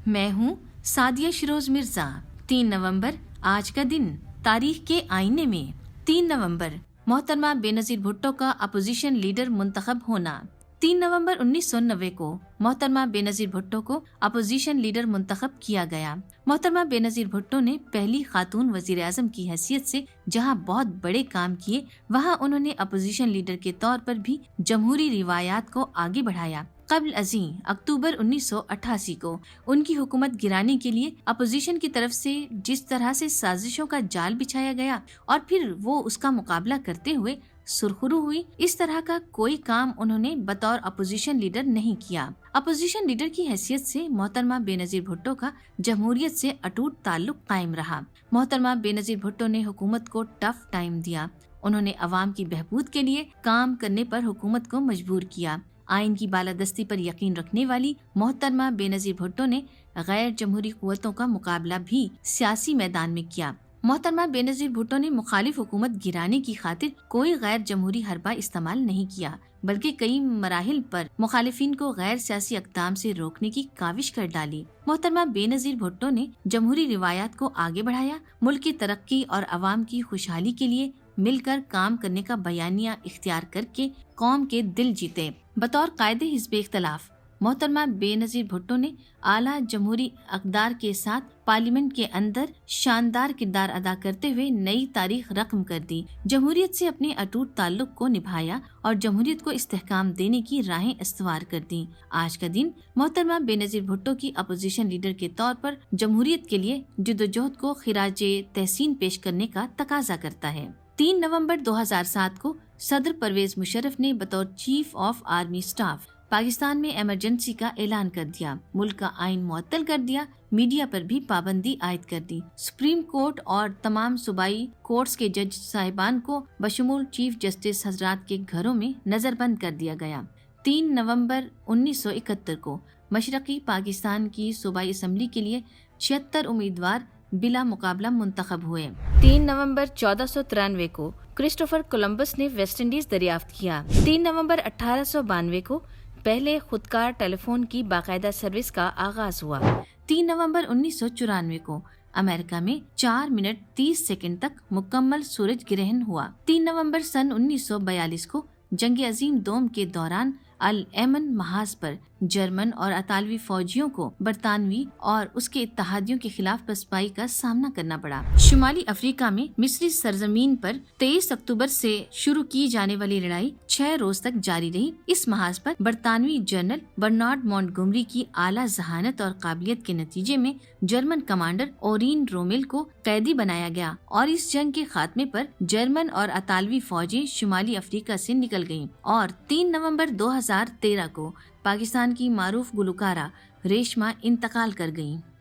मैं हूँ सादिया शिरोज मिर्जा। 3 नवंबर आज का दिन। तारीख के आईने में 3 नवंबर मोहतरमा बेनजीर भुट्टो का अपोजिशन लीडर मुंतखब होना। 3 नवंबर 1990 को मोहतरमा बेनजीर भुट्टो को अपोजिशन लीडर मुंतखब किया गया। मोहतरमा बेनजीर भुट्टो ने पहली खातून वजीर आजम की हैसियत से जहां बहुत बड़े काम किए, वहां उन्होंने अपोजिशन लीडर के तौर पर भी जमहूरी रिवायात को आगे बढ़ाया। कबल अजीं अक्टूबर 1988 को उनकी हुकूमत गिराने के लिए अपोजिशन की तरफ से जिस तरह से साजिशों का जाल बिछाया गया और फिर वो उसका मुकाबला करते हुए सुरखरू हुई, इस तरह का कोई काम उन्होंने बतौर अपोजिशन लीडर नहीं किया। अपोजिशन लीडर की हैसियत से मोहतरमा बेनजीर भुट्टो का जमहूरियत से अटूट ताल्लुक कायम रहा। मोहतरमा बेनजीर भुट्टो ने हुकूमत को टफ टाइम दिया। उन्होंने अवाम की बहबूद के लिए काम करने पर हुकूमत को मजबूर किया। आइन की बालादस्ती पर यकीन रखने वाली मोहतरमा बेनजीर भुट्टो ने गैर जमहूरी कुव्वतों का मुकाबला भी सियासी मैदान में किया। मोहतरमा बेनजीर भुट्टो ने मुखालिफ हुकूमत गिराने की खातिर कोई गैर जमहूरी हरबा इस्तेमाल नहीं किया, बल्कि कई मराहिल पर मुखालिफिन को गैर सियासी इक़दाम से रोकने की काविश कर डाली। मोहतरमा बेनजीर भुट्टो ने जमहूरी रिवायात को आगे बढ़ाया। मुल्क की तरक्की और अवाम की खुशहाली के लिए मिलकर काम करने का बयानिया इख्तियार करके कौम के दिल जीते। बतौर कायदे हिज़्ब इख्तिलाफ मोहतरमा बेनजीर भुट्टो ने आला जमहूरी अक़दार के साथ पार्लियामेंट के अंदर शानदार किरदार अदा करते हुए नई तारीख रकम कर दी। जमहूरियत से अपने अटूट ताल्लुक को निभाया और जमहूरियत को इस्तेहकाम देने की राहें इस्तवार कर दी। आज का दिन मोहतरमा बेनजीर भुट्टो की अपोजिशन लीडर के तौर पर जमहूरियत के लिए जद्दोजहद को खिराजे तहसीन पेश करने का तकाजा करता है। 3 नवंबर 2007 को सदर परवेज मुशर्रफ ने बतौर chief of army staff Pakistan में इमरजेंसी का ऐलान कर दिया। मुल्क का आइन मुअत्तल कर दिया। मीडिया पर भी पाबंदी आयद कर दी। सुप्रीम कोर्ट और तमाम सूबाई कोर्ट्स के जज साहिबान को बशमूल चीफ जस्टिस हजरात के घरों में नजरबंद कर दिया गया। 3 नवंबर 1971 को मशरकी पाकिस्तान की सूबाई असम्बली के लिए 76 उम्मीदवार बिला मुकाबला मुंतखब हुए। 3 नवंबर 1493 को क्रिस्टोफर कोलंबस ने वेस्ट इंडीज दरियाफ्त किया। 3 नवंबर 1892 को पहले खुदकार टेलीफोन की बाकायदा सर्विस का आगाज हुआ। 3 नवंबर 1994 को अमेरिका में 4 मिनट 30 सेकंड तक मुकम्मल सूरज ग्रहण हुआ। 3 नवंबर सन 1942 को जंग अजीम दोम के दौरान अल एमन महाज पर जर्मन और अतालवी फौजियों को बरतानवी और उसके इत्तहादियों के खिलाफ पसपाई का सामना करना पड़ा। शुमाली अफ्रीका में मिस्री सरजमीन पर 23 अक्टूबर से शुरू की जाने वाली लड़ाई 6 रोज तक जारी रही। इस महाज पर बरतानवी जनरल बर्नार्ड मॉन्टगोमरी की आला जहानत और काबिलियत के नतीजे में जर्मन कमांडर ओरीन रोमेल को कैदी बनाया गया और इस जंग के खात्मे पर जर्मन और अतालवी फौजें शुमाली अफ्रीका से निकल गयीं और 3 नवंबर 2013 को पाकिस्तान की मारूफ गुलकारा रेशमा इंतकाल कर गयीं।